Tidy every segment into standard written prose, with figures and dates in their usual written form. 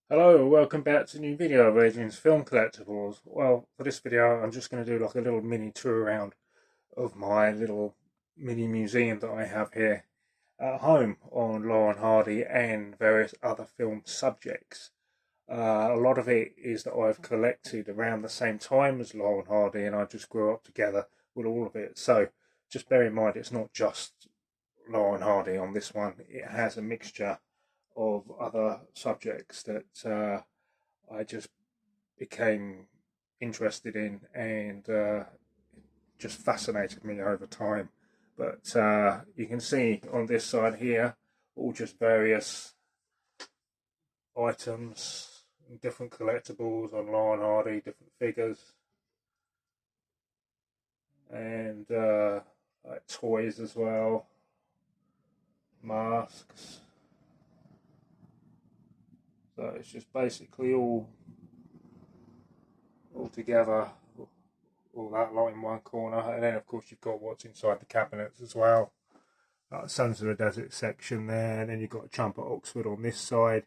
Hello, welcome back to a new video of Adrian's Film Collectables. Well, for this video I'm just going to do like a little mini tour around of my little mini museum that I have here at home on Laurel and Hardy and various other film subjects. A lot of it is that I've collected around the same time as Laurel and Hardy, and I just grew up together with all of it. So just bear in mind it's not just Laurel and Hardy on this one. It has a mixture of other subjects that I just became interested in and just fascinated me over time. But you can see on this side here all just various items, different collectibles on Laurel and Hardy, different figures, and like toys as well, masks. So it's just basically all together, all that lot in one corner, and then of course you've got what's inside the cabinets as well. Sons of the Desert section there, and then you've got Trumpet Oxford on this side.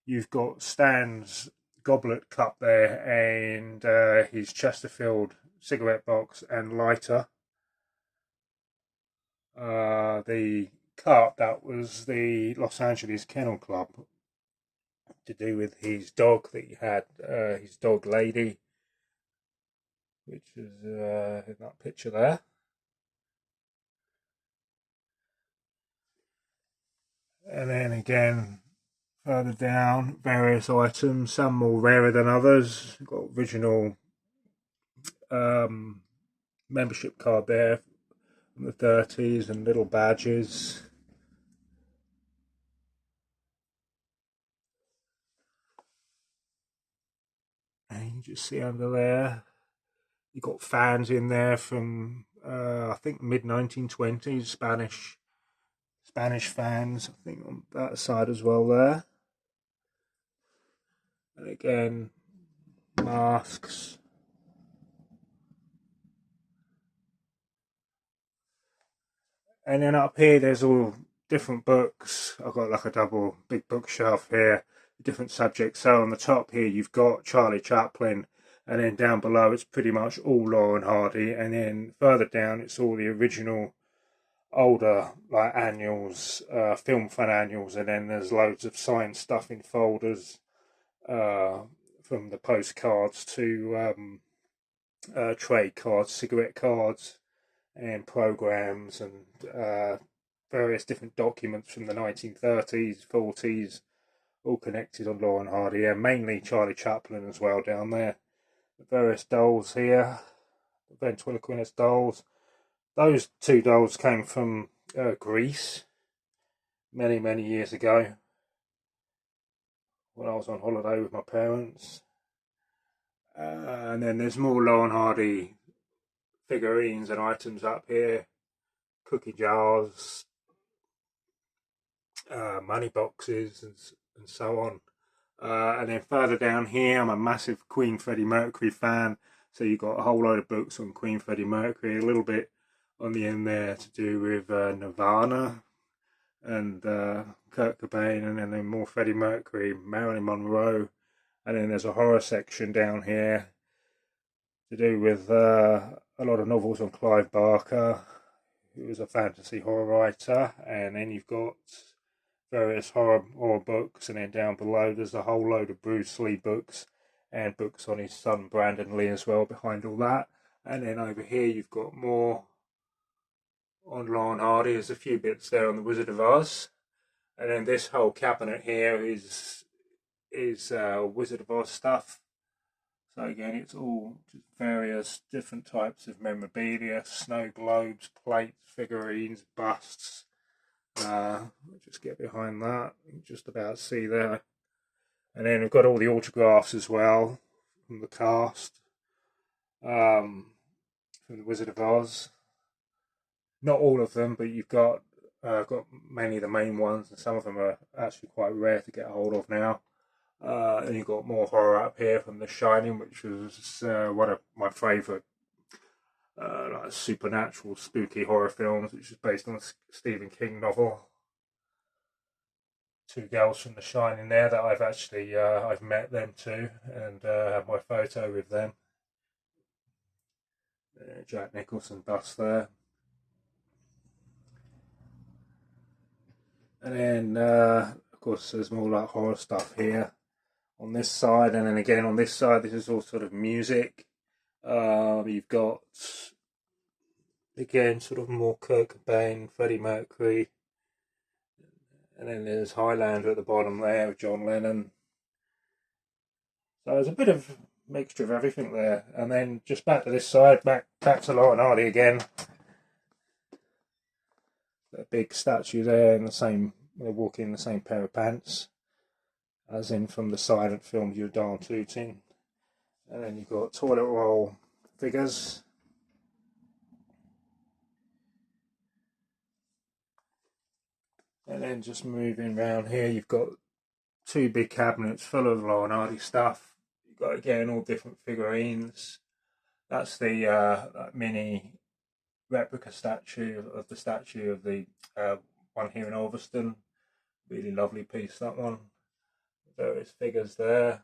You've got Stan's goblet cup there, and his Chesterfield cigarette box and lighter. The cup, that was the Los Angeles Kennel Club, to do with his dog that he had, his dog Lady, which is in that picture there. And then again, further down, various items, some more rarer than others. You've got original um, membership card there from the 30s and little badges. And you just see under there, you've got fans in there from I think mid 1920s, Spanish fans, I think, on that side as well there. And again, masks. And then up here, there's all different books. I've got like a double big bookshelf here, different subjects. So on the top here, you've got Charlie Chaplin, and then down below, it's pretty much all Laurel and Hardy. And then further down, it's all the original older like annuals, film fun annuals, and then there's loads of signed stuff in folders, uh, from the postcards to trade cards, cigarette cards, and programs, and various different documents from the 1930s, 40s, all connected on Laurel and Hardy, and mainly Charlie Chaplin as well down there. The various dolls here, the ventriloquist dolls. Those two dolls came from Greece many, many years ago when I was on holiday with my parents. And then there's more Laurel and Hardy figurines and items up here, cookie jars, money boxes, and so on. And then further down here, I'm a massive Queen Freddie Mercury fan, so you've got a whole load of books on Queen Freddie Mercury, a little bit on the end there to do with Nirvana and Kurt Cobain, and then more Freddie Mercury, Marilyn Monroe, and then there's a horror section down here to do with a lot of novels on Clive Barker, who was a fantasy horror writer, and then you've got various horror books, and then down below there's a whole load of Bruce Lee books and books on his son Brandon Lee as well behind all that. And then over here you've got more on Laurel and Hardy. There's a few bits there on the Wizard of Oz, and then this whole cabinet here is Wizard of Oz stuff. So again, it's all just various different types of memorabilia, snow globes, plates, figurines, busts. Just get behind that, you can just about see there. And then we've got all the autographs as well from the cast, from the Wizard of Oz. Not all of them, but you've got mainly the main ones, and some of them are actually quite rare to get a hold of now. And you've got more horror up here from The Shining, which was one of my favourite like supernatural, spooky horror films, which is based on a Stephen King novel. two girls from The Shining there that I've actually I've met them too, and have my photo with them. Jack Nicholson bust there. And then, of course, there's more like horror stuff here on this side, and then again on this side, this is all sort of music. You've got, again, sort of more Kurt Cobain, Freddie Mercury, and then there's Highlander at the bottom there with John Lennon. So there's a bit of mixture of everything there. And then just back to this side, back to Laurel and Hardy again. A big statue there in the same, they're walking in the same pair of pants as in from the silent film Your Darn Tooting. And then you've got toilet roll figures. And then just moving around here, you've got two big cabinets full of Laurel and Hardy stuff. You've got again all different figurines. That's the mini replica statue of the one here in Ulverston. Really lovely piece, that one. Various figures there.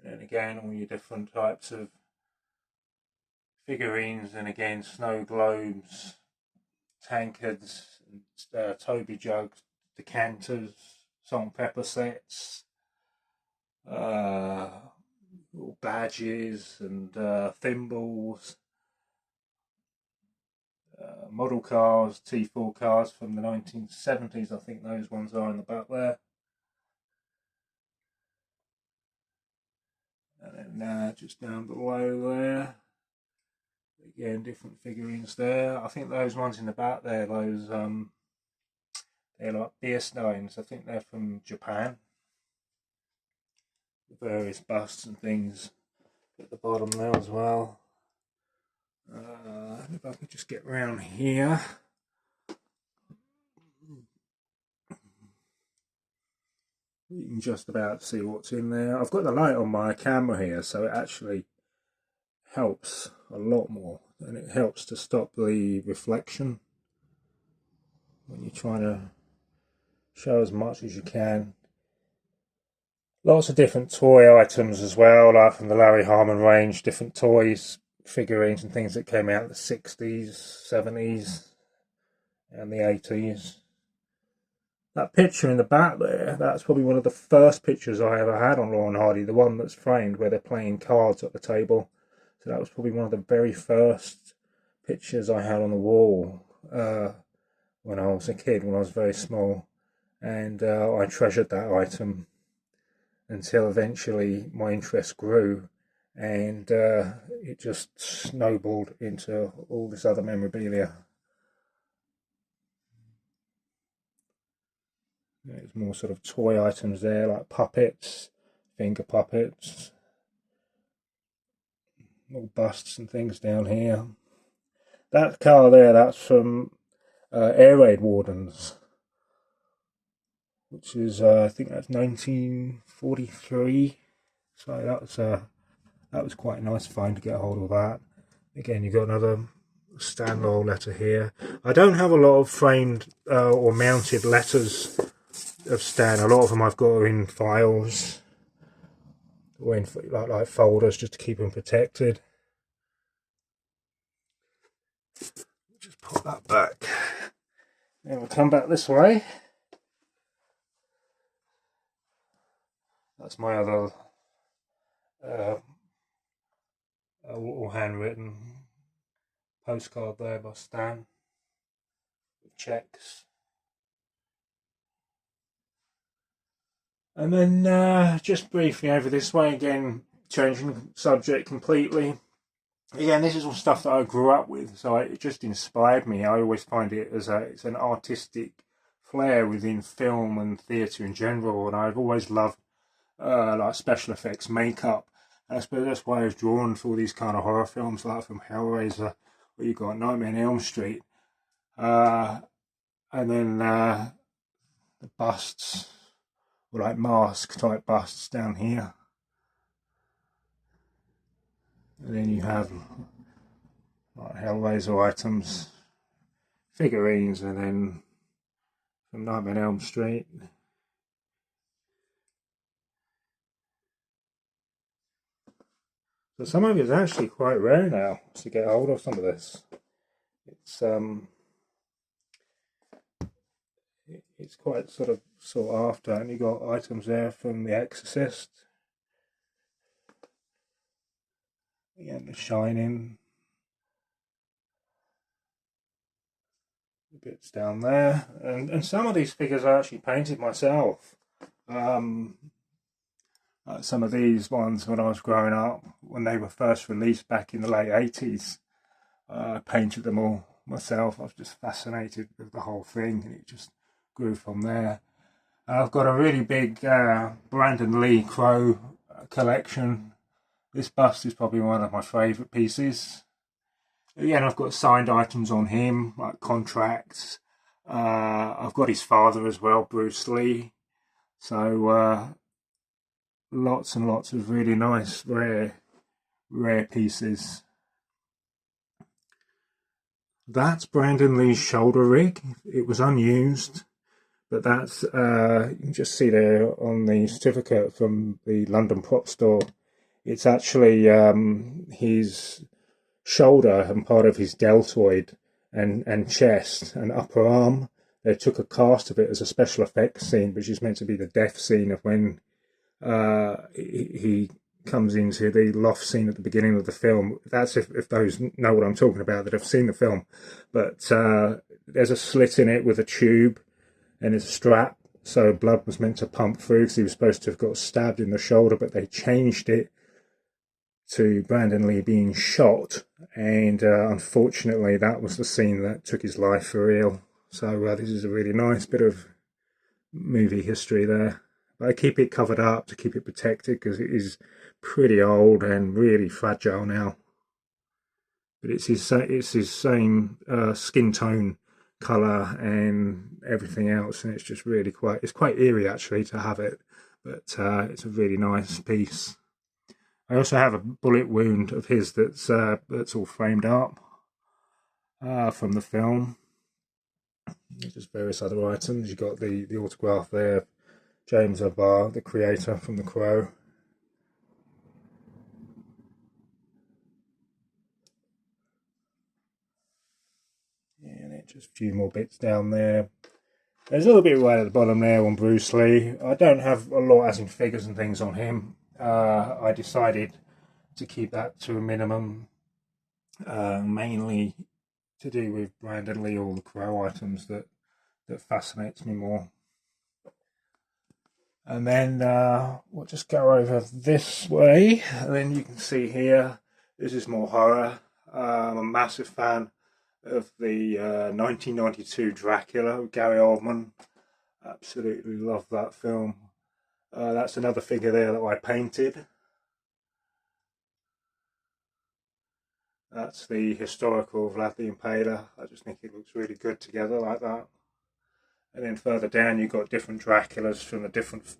And then again, all your different types of figurines, and again, snow globes, tankards, Toby jugs, decanters, salt and pepper sets, badges and thimbles, model cars, T4 cars from the 1970s, I think those ones are in the back there. And then just down below there, again, different figurines there. I think those ones in the back there, those they're like beer steins. I think they're from Japan. Various busts and things at the bottom there as well. If I could just get around here. You can just about see what's in there. I've got the light on my camera here, so it actually helps a lot more, and it helps to stop the reflection when you're trying to show as much as you can. Lots of different toy items as well, like from the Larry Harmon range, different toys, figurines and things that came out in the 60s, 70s and the 80s. That picture in the back there, that's probably one of the first pictures I ever had on Laurel and Hardy, the one that's framed where they're playing cards at the table. So that was probably one of the very first pictures I had on the wall when I was a kid, when I was very small. And I treasured that item until eventually my interest grew, and it just snowballed into all this other memorabilia. There's more sort of toy items there, like puppets, finger puppets, little busts and things down here. That car there, that's from Air Raid Wardens, which is I think that's 1943. So that was quite a nice find to get a hold of that. Again, you've got another Stan Laurel letter here. I don't have a lot of framed or mounted letters of Stan. A lot of them I've got in files or in like folders just to keep them protected. Just put that back. Then we'll come back this way. That's my other little handwritten postcard there by Stan with checks. And then just briefly over this way, again, changing subject completely. Again, this is all stuff that I grew up with, so it just inspired me. I always find it as it's an artistic flair within film and theatre in general, and I've always loved like special effects, makeup. I suppose that's why I was drawn to all these kind of horror films, like from Hellraiser, where you got Nightmare on Elm Street, and then the busts, or like mask type busts down here, and then you have like Hellraiser items, figurines, and then from Nightmare on Elm Street. So some of it's actually quite rare now to get hold of some of this. It's quite sort of sought after, and you got items there from The Exorcist, again, The Shining, the bits down there, and some of these figures I actually painted myself. Some of these ones when I was growing up, when they were first released back in the late 80s, I painted them all myself. I was just fascinated with the whole thing, and it just grew from there. I've got a really big Brandon Lee Crow collection. This bust is probably one of my favourite pieces. Again, I've got signed items on him, like contracts. I've got his father as well, Bruce Lee. So lots and lots of really nice, rare pieces. That's Brandon Lee's shoulder rig. It was unused, but that's, you can just see there on the certificate from the London prop store. It's actually his shoulder and part of his deltoid and chest and upper arm. They took a cast of it as a special effects scene, which is meant to be the death scene of when he comes into the loft scene at the beginning of the film. That's if those know what I'm talking about that have seen the film. But there's a slit in it with a tube and it's a strap, so blood was meant to pump through because he was supposed to have got stabbed in the shoulder, but they changed it to Brandon Lee being shot, and unfortunately that was the scene that took his life for real. So this is a really nice bit of movie history there. But I keep it covered up to keep it protected because it is pretty old and really fragile now. But it's his same skin tone, colour and everything else, and it's just really it's quite eerie actually to have it. But it's a really nice piece. I also have a bullet wound of his that's all framed up from the film. Just various other items. You've got the autograph there, James O'Barr, the creator from The Crow. And then just a few more bits down there. There's a little bit right at the bottom there on Bruce Lee. I don't have a lot as in figures and things on him. I decided to keep that to a minimum, mainly to do with Brandon Lee or the Crow items that fascinates me more. And then we'll just go over this way, and then you can see here, this is more horror. I'm a massive fan of the 1992 Dracula with Gary Oldman. Absolutely love that film. That's another figure there that I painted. That's the historical Vlad the Impaler. I just think it looks really good together like that. And then further down you've got different Draculas from the different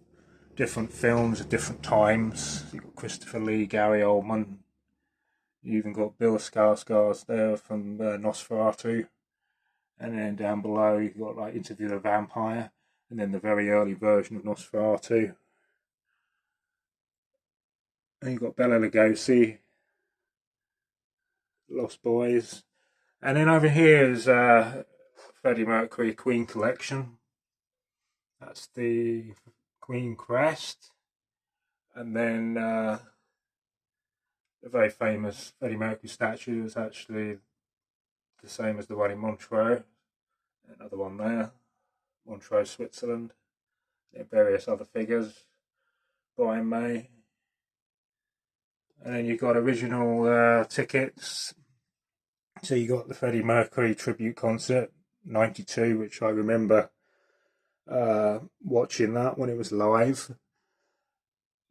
films at different times. You've got Christopher Lee, Gary Oldman. You even got Bill Skarsgård there from Nosferatu. And then down below you've got like Interview with a Vampire, and then the very early version of Nosferatu. And you've got Bela Lugosi, Lost Boys. And then over here is Freddie Mercury Queen collection. That's the Queen crest. And then the very famous Freddie Mercury statue is actually the same as the one in Montreux. Another one there, Montreux, Switzerland. And various other figures, Brian May. And then you've got original tickets. So you got the Freddie Mercury tribute concert, 92, which I remember watching that when it was live.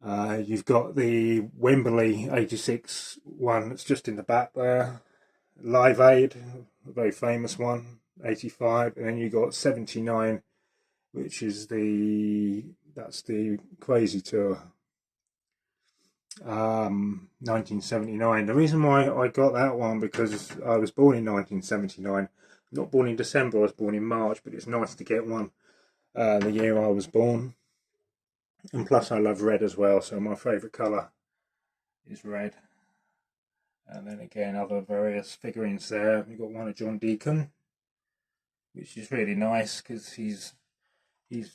You've got the Wembley 86 one that's just in the back there. Live Aid, a very famous one, 85. And then you got 79, which is that's the Crazy Tour. 1979. The reason why I got that one because I was born in 1979. Not born in December, I was born in March, but it's nice to get one the year I was born. And plus I love red as well, so my favourite colour is red. And then again, other various figurines there. We've got one of John Deacon, which is really nice because he's he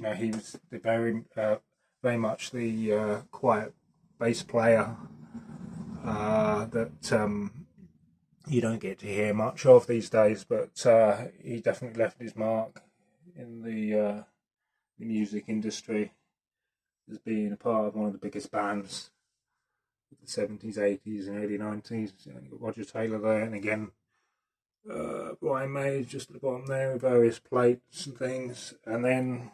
was the very much the quiet bass player that you don't get to hear much of these days, but he definitely left his mark in the music industry as being a part of one of the biggest bands of the 70s, 80s, and early 90s. You've got Roger Taylor there, and again, Brian May is just at the bottom there with various plates and things, and then,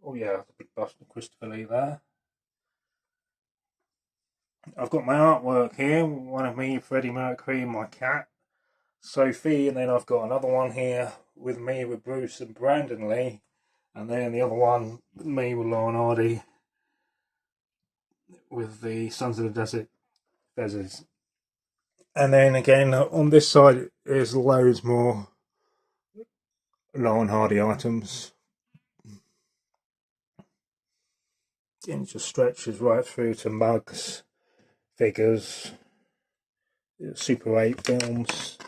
oh yeah, the big bust of Christopher Lee there. I've got my artwork here, one of me, Freddie Mercury, and my cat, Sophie, and then I've got another one here with me with Bruce and Brandon Lee, and then the other one, me with Lauren Hardy, with the Sons of the Desert feathers. And then again, on this side is loads more Lauren Hardy items. And it just stretches right through to mugs, figures, Super 8 films.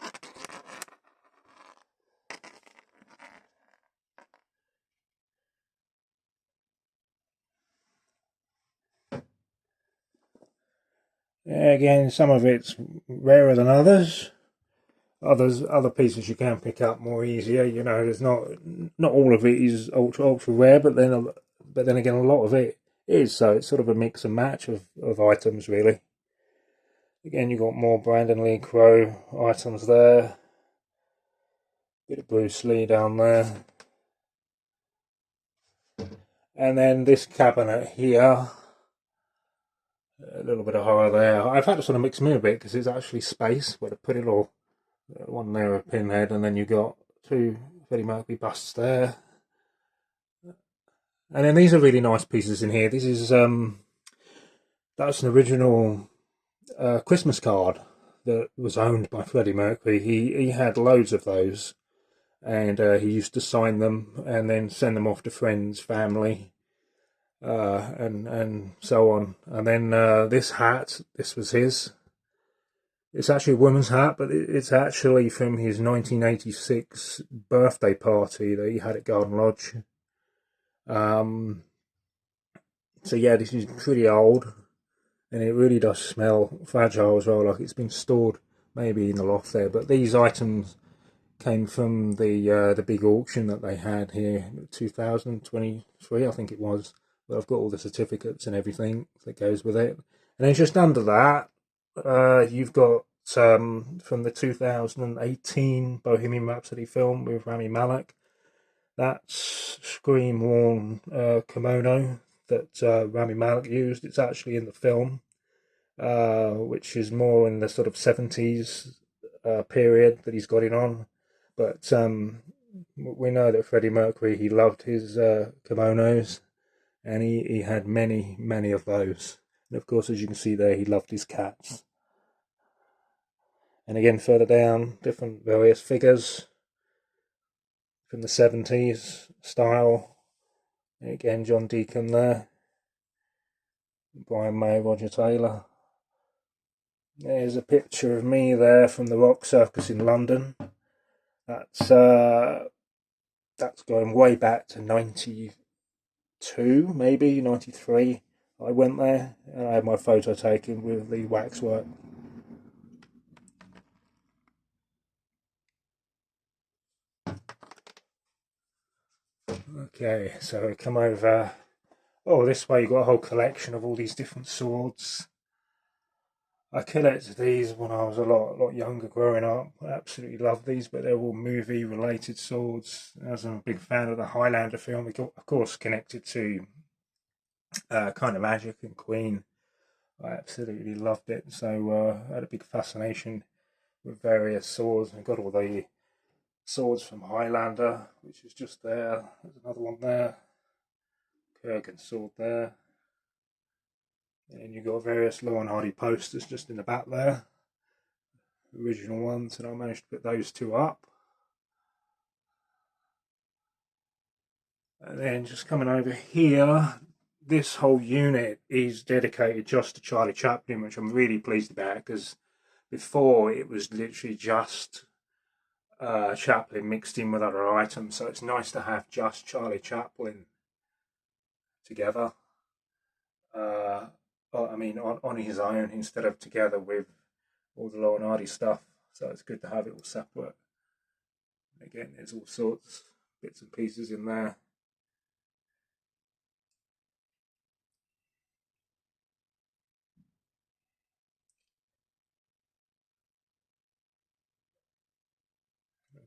Again, some of it's rarer than others. Other pieces you can pick up more easier. You know, there's not all of it is ultra rare, but then again, a lot of it is. So it's sort of a mix and match of items, really. Again, you've got more Brandon Lee Crow items there. Bit of Bruce Lee down there. And then this cabinet here, a little bit of horror there. I've had to sort of mix them in a bit because it's actually space where to put it all. One there, a pinhead, and then you've got two Freddie Mercury busts there. And then these are really nice pieces in here. This is that's an original Christmas card that was owned by Freddie Mercury. He had loads of those, and he used to sign them and then send them off to friends, family, and so on. And then this hat, this was his. It's actually a woman's hat, but it's actually from his 1986 birthday party that he had at Garden Lodge. So yeah, this is pretty old, and it really does smell fragile as well, like it's been stored maybe in the loft there. But these items came from the big auction that they had here, 2023, I think it was. But I've got all the certificates and everything that goes with it. And then just under that, you've got from the 2018 Bohemian Rhapsody film with Rami Malek. That's Scream worn kimono that Rami Malek used. It's actually in the film, which is more in the sort of 70s period that he's got it on. But we know that Freddie Mercury, he loved his kimonos, and he had many of those. And of course, as you can see there, he loved his cats. And again, further down, different various figures from the 70s style. And again, John Deacon there. Brian May, Roger Taylor. There's a picture of me there from the Rock Circus in London. That's going way back to 92, maybe 93. I went there and I had my photo taken with the waxwork. Okay, so we come over. Oh, this way you've got a whole collection of all these different swords. I collected these when I was a lot younger growing up. I absolutely love these, but they're all movie related swords. As I'm a big fan of the Highlander film, we got, of course, connected to kind of Magic and Queen. I absolutely loved it. So I had a big fascination with various swords. I got all the swords from Highlander, which is just there. There's another one there. Kurgan's sword there. And you've got various Lauren Hardy posters just in the back there. Original ones, and I managed to put those two up. And then just coming over here, this whole unit is dedicated just to Charlie Chaplin, which I'm really pleased about, because before it was literally just Chaplin mixed in with other items, so it's nice to have just Charlie Chaplin together. I mean, on his own instead of together with all the Law and Hardy stuff. So it's good to have it all separate. Again, there's all sorts bits and pieces in there.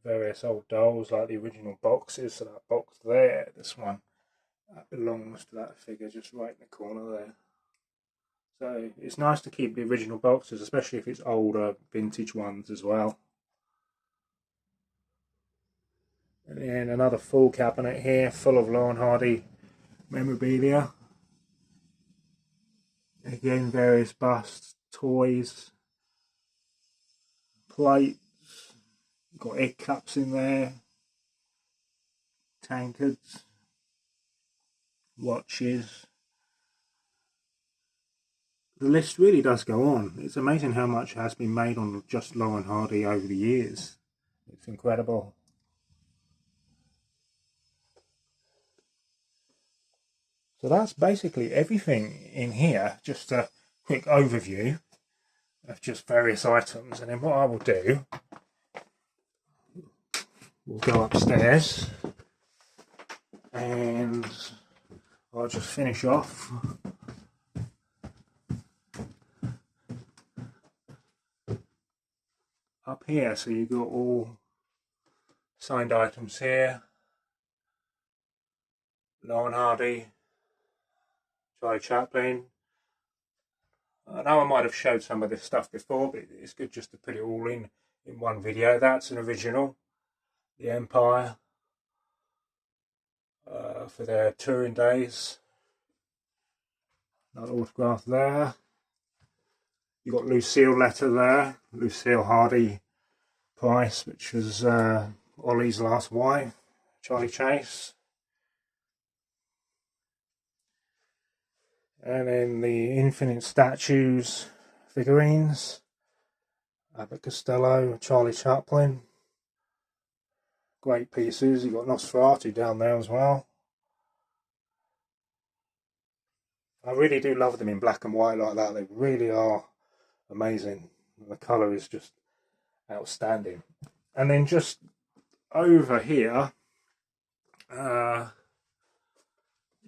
Various old dolls, like the original boxes. So that box there, this one, that belongs to that figure just right in the corner there. So it's nice to keep the original boxes, especially if it's older vintage ones as well. And then another full cabinet here, full of Law and Hardy memorabilia. Again, various busts, toys, plates. Got egg cups in there, tankards, watches. The list really does go on. It's amazing how much has been made on just Law and Hardy over the years. It's incredible. So that's basically everything in here. Just a quick overview of just various items. And then what I will do, we'll go upstairs and I'll just finish off up here. So you've got all signed items here. Law and Hardy, Charlie Chaplin. I know I might have showed some of this stuff before, but it's good just to put it all in one video. That's an original, the Empire, for their touring days. Another autograph there. You got Lucille letter there, Lucille Hardy Price, which was Ollie's last wife, Charlie Chase. And then the Infinite Statues figurines, Abbott Costello, Charlie Chaplin. Great pieces. You've got Nosferatu down there as well. I really do love them in black and white like that. They really are amazing. The colour is just outstanding. And then just over here,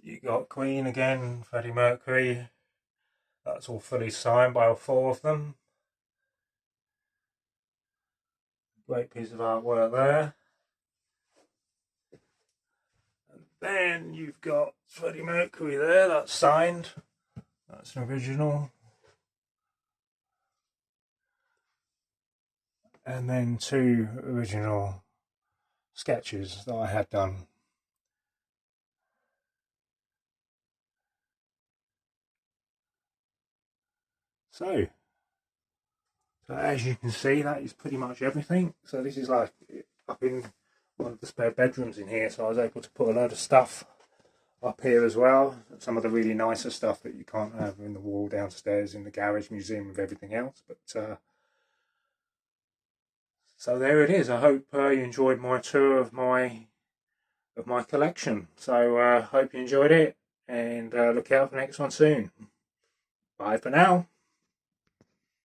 you got Queen again, Freddie Mercury. That's all fully signed by all four of them. Great piece of artwork there. And then you've got Freddie Mercury there, that's signed. That's an original. And then two original sketches that I had done. So as you can see, that is pretty much everything. So this is like up in one of the spare bedrooms in here, so I was able to put a load of stuff up here as well. Some of the really nicer stuff that you can't have in the wall downstairs in the garage museum with everything else. But so there it is. I hope you enjoyed my tour of my collection. So hope you enjoyed it, and look out for the next one soon. Bye for now.